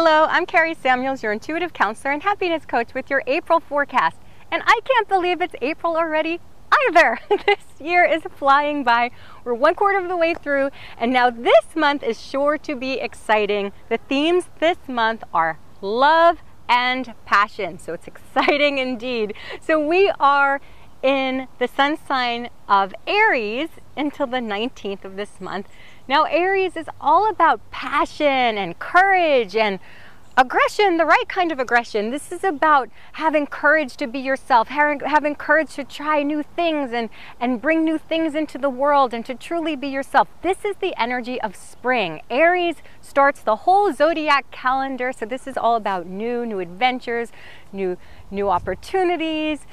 Hello, I'm Kari Samuels, your intuitive counselor and happiness coach with your April forecast. And I can't believe it's April already either. This year is flying by. We're 1/4 of the way through, and now this month is sure to be exciting. The themes this month are love and passion, so it's exciting indeed. So we are in the sun sign of Aries until the 19th of this month. Now Aries is all about passion and courage and aggression, the right kind of aggression. This is about having courage to be yourself, having courage to try new things and bring new things into the world and to truly be yourself. This is the energy of spring. Aries starts the whole zodiac calendar, so this is all about new adventures, new opportunities,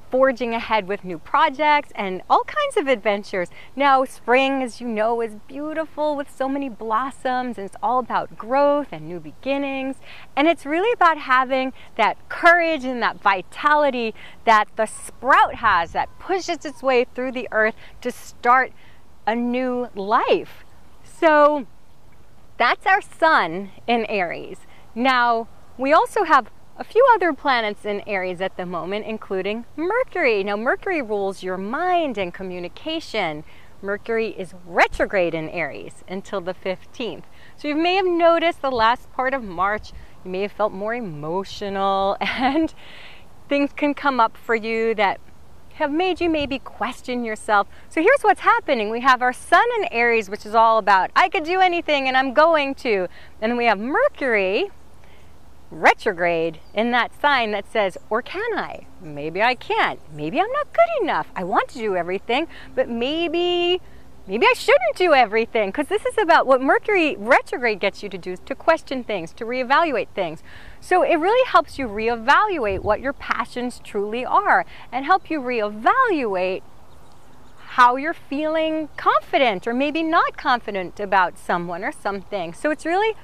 forging ahead with new projects and all kinds of adventures. Now spring, as you know, is beautiful with so many blossoms, and it's all about growth and new beginnings, and it's really about having that courage and that vitality that the sprout has that pushes its way through the earth to start a new life. So that's our sun in Aries. Now we also have a few other planets in Aries at the moment, including Mercury. Now Mercury rules your mind and communication. Mercury is retrograde in Aries until the 15th. So you may have noticed the last part of March, you may have felt more emotional and things can come up for you that have made you maybe question yourself. So here's what's happening. We have our sun in Aries, which is all about, I could do anything and I'm going to. And then we have Mercury retrograde in that sign that says, or can I? Maybe I can't. Maybe I'm not good enough. I want to do everything, but maybe I shouldn't do everything, because this is about what Mercury retrograde gets you to do, is to question things, to reevaluate things. So it really helps you reevaluate what your passions truly are and help you reevaluate how you're feeling confident or maybe not confident about someone or something. So it's really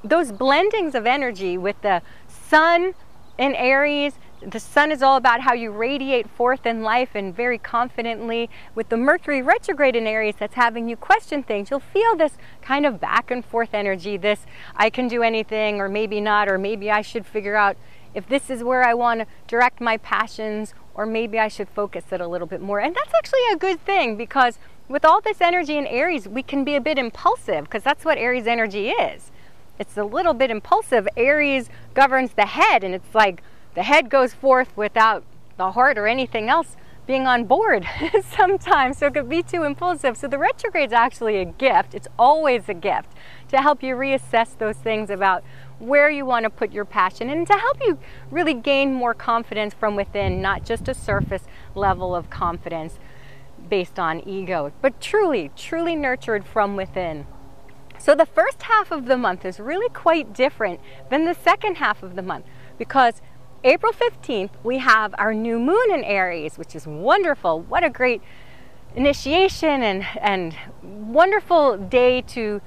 those blendings of energy with the sun in Aries. The sun is all about how you radiate forth in life and very confidently. With the Mercury retrograde in Aries, that's having you question things. You'll feel this kind of back and forth energy, this I can do anything or maybe not, or maybe I should figure out if this is where I want to direct my passions, or maybe I should focus it a little bit more. And that's actually a good thing, because with all this energy in Aries, we can be a bit impulsive, because that's what Aries energy is. It's a little bit impulsive. Aries governs the head, and it's like the head goes forth without the heart or anything else being on board sometimes, so it could be too impulsive. So the retrograde is actually a gift. It's always a gift to help you reassess those things about where you want to put your passion, and to help you really gain more confidence from within, not just a surface level of confidence based on ego, but truly nurtured from within. So the first half of the month is really quite different than the second half of the month, because April 15th, we have our new moon in Aries, which is wonderful. What a great initiation and wonderful day to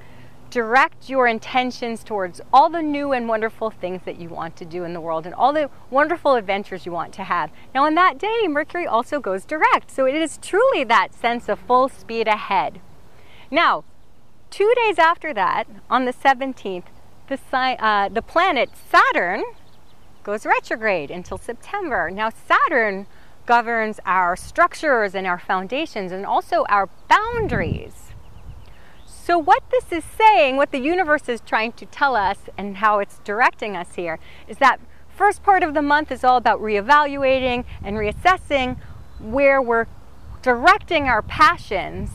direct your intentions towards all the new and wonderful things that you want to do in the world and all the wonderful adventures you want to have. Now on that day, Mercury also goes direct, so it is truly that sense of full speed ahead. Now, 2 days after that, on the 17th, the planet Saturn goes retrograde until September. Now Saturn governs our structures and our foundations and also our boundaries. So what this is saying, what the universe is trying to tell us and how it's directing us here, is that first part of the month is all about reevaluating and reassessing where we're directing our passions,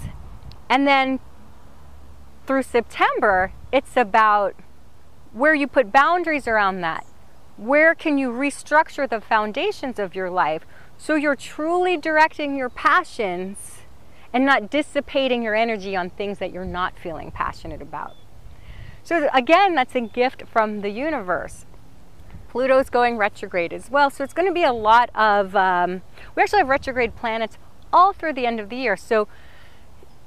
and then through September, it's about where you put boundaries around that. Where can you restructure the foundations of your life so you're truly directing your passions and not dissipating your energy on things that you're not feeling passionate about. So again, that's a gift from the universe. Pluto's going retrograde as well, so it's going to be a lot of, we actually have retrograde planets all through the end of the year. So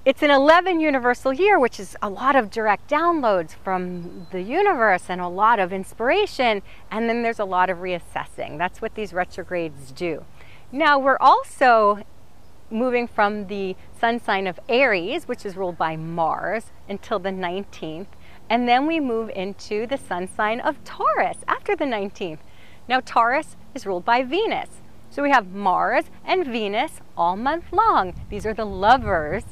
it's an 11 universal year, which is a lot of direct downloads from the universe and a lot of inspiration, and then there's a lot of reassessing. That's what these retrogrades do. Now we're also moving from the sun sign of Aries, which is ruled by Mars, until the 19th, And then we move into the sun sign of Taurus after the 19th. Now Taurus is ruled by Venus. So we have Mars and Venus all month long. These are the lovers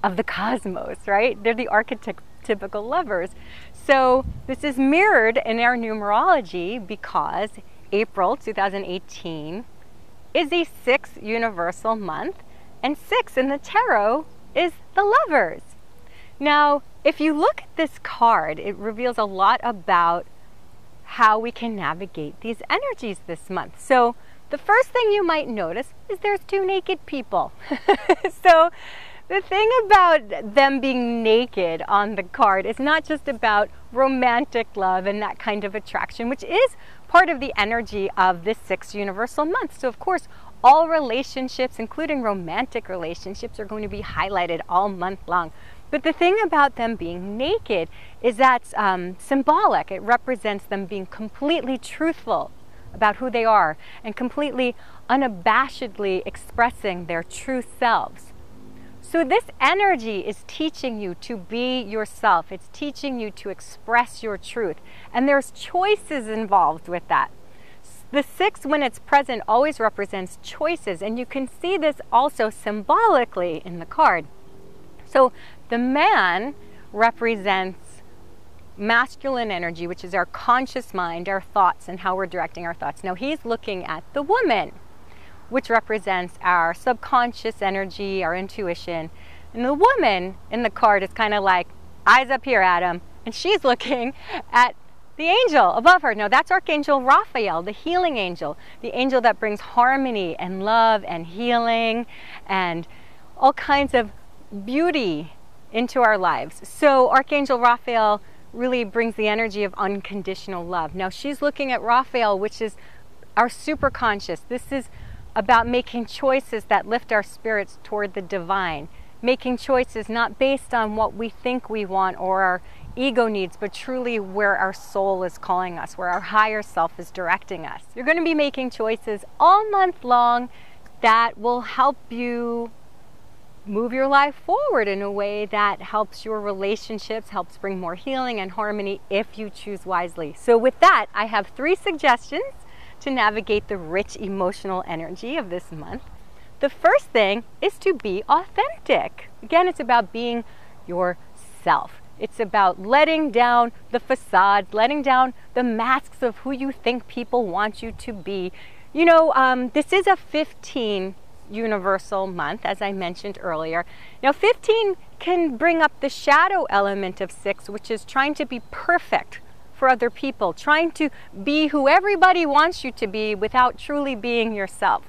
of the cosmos, right? They're the archetypical lovers. So this is mirrored in our numerology because April 2018 is a 6 universal month, and 6 in the tarot is the lovers. Now, if you look at this card, it reveals a lot about how we can navigate these energies this month. So the first thing you might notice is there's 2 naked people. So the thing about them being naked on the card is not just about romantic love and that kind of attraction, which is part of the energy of this 6 universal month. So of course, all relationships, including romantic relationships, are going to be highlighted all month long. But the thing about them being naked is that's symbolic. It represents them being completely truthful about who they are and completely unabashedly expressing their true selves. So this energy is teaching you to be yourself. It's teaching you to express your truth. And there's choices involved with that. The 6, when it's present, always represents choices. And you can see this also symbolically in the card. So the man represents masculine energy, which is our conscious mind, our thoughts, and how we're directing our thoughts. Now he's looking at the woman, which represents our subconscious energy, our intuition. And the woman in the card is kind of like, eyes up here, Adam. And she's looking at the angel above her. Now that's Archangel Raphael, the healing angel, the angel that brings harmony and love and healing and all kinds of beauty into our lives. So Archangel Raphael really brings the energy of unconditional love. Now she's looking at Raphael, which is our superconscious. This is about making choices that lift our spirits toward the divine, making choices not based on what we think we want or our ego needs, but truly where our soul is calling us, where our higher self is directing us. You're going to be making choices all month long that will help you move your life forward in a way that helps your relationships, helps bring more healing and harmony if you choose wisely. So with that, I have 3 suggestions to navigate the rich emotional energy of this month. The first thing is to be authentic. Again, it's about being yourself. It's about letting down the facades, letting down the masks of who you think people want you to be. You know, this is a 15 universal month, as I mentioned earlier. Now 15 can bring up the shadow element of 6, which is trying to be perfect for other people, trying to be who everybody wants you to be without truly being yourself.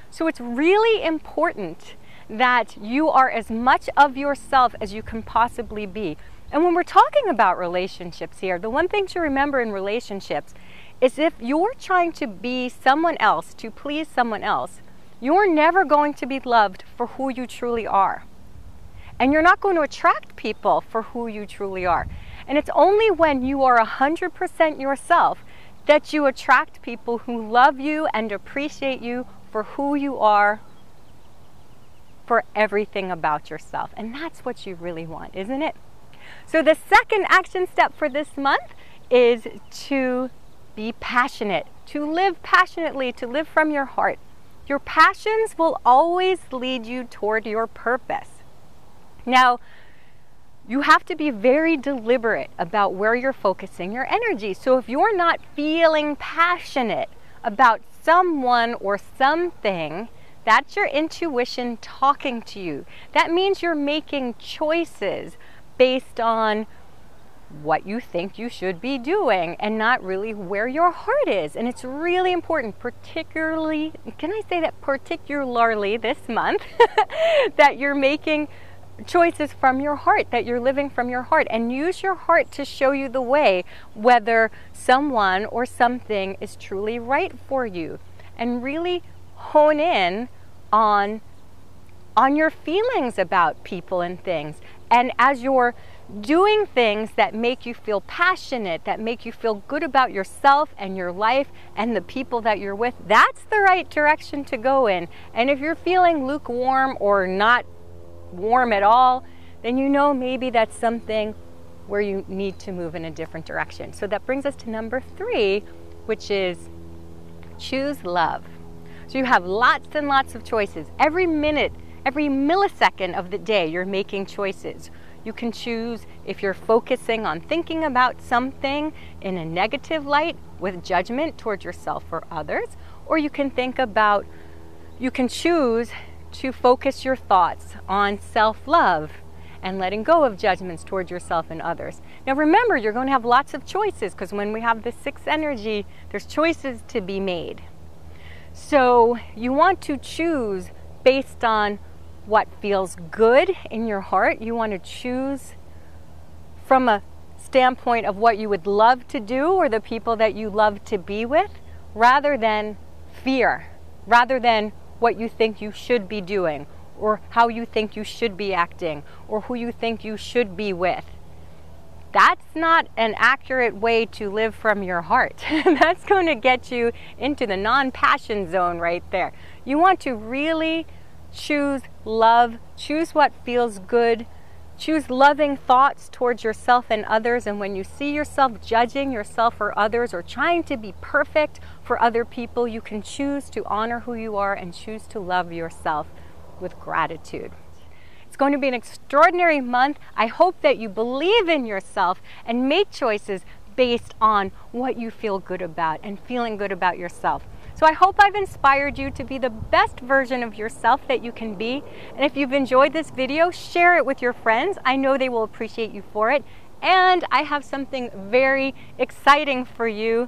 So it's really important that you are as much of yourself as you can possibly be. And when we're talking about relationships here, the one thing to remember in relationships is if you're trying to be someone else, to please someone else, you're never going to be loved for who you truly are. And you're not going to attract people for who you truly are. And it's only when you are 100% yourself that you attract people who love you and appreciate you for who you are, for everything about yourself. And that's what you really want, isn't it? So the second action step for this month is to be passionate, to live passionately, to live from your heart. Your passions will always lead you toward your purpose. Now, you have to be very deliberate about where you're focusing your energy. So if you're not feeling passionate about someone or something, that's your intuition talking to you. That means you're making choices based on what you think you should be doing and not really where your heart is. And it's really important, particularly, can I say that particularly this month, that you're making choices from your heart, that you're living from your heart, and use your heart to show you the way, whether someone or something is truly right for you. And really hone in on your feelings about people and things. And as you're doing things that make you feel passionate, that make you feel good about yourself and your life and the people that you're with, that's the right direction to go in. And if you're feeling lukewarm or not warm at all, then you know maybe that's something where you need to move in a different direction. So that brings us to number 3, which is choose love. So you have lots and lots of choices. Every minute, every millisecond of the day, you're making choices. You can choose if you're focusing on thinking about something in a negative light with judgment towards yourself or others, or you can choose to focus your thoughts on self-love and letting go of judgments towards yourself and others. Now remember, you're going to have lots of choices, because when we have the 6th energy, there's choices to be made. So you want to choose based on what feels good in your heart. You want to choose from a standpoint of what you would love to do or the people that you love to be with, rather than fear, rather than what you think you should be doing, or how you think you should be acting, or who you think you should be with. That's not an accurate way to live from your heart. That's going to get you into the non-passion zone right there. You want to really choose love, choose what feels good, choose loving thoughts towards yourself and others. And when you see yourself judging yourself or others, or trying to be perfect for other people, you can choose to honor who you are and choose to love yourself with gratitude. It's going to be an extraordinary month. I hope that you believe in yourself and make choices based on what you feel good about and feeling good about yourself. So I hope I've inspired you to be the best version of yourself that you can be. And if you've enjoyed this video, share it with your friends. I know they will appreciate you for it. And I have something very exciting for you.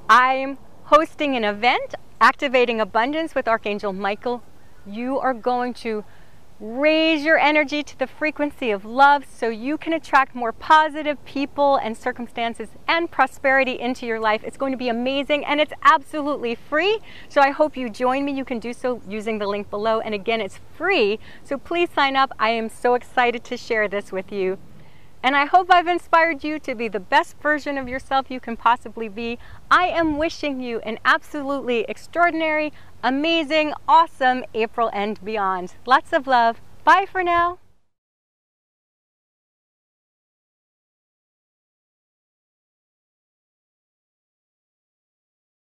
I'm hosting an event, Activating Abundance with Archangel Michael. You are going to raise your energy to the frequency of love so you can attract more positive people and circumstances and prosperity into your life. It's going to be amazing, and it's absolutely free. So I hope you join me. You can do so using the link below. And again, it's free. So please sign up. I am so excited to share this with you. And I hope I've inspired you to be the best version of yourself you can possibly be. I am wishing you an absolutely extraordinary, amazing, awesome April and beyond. Lots of love. Bye for now.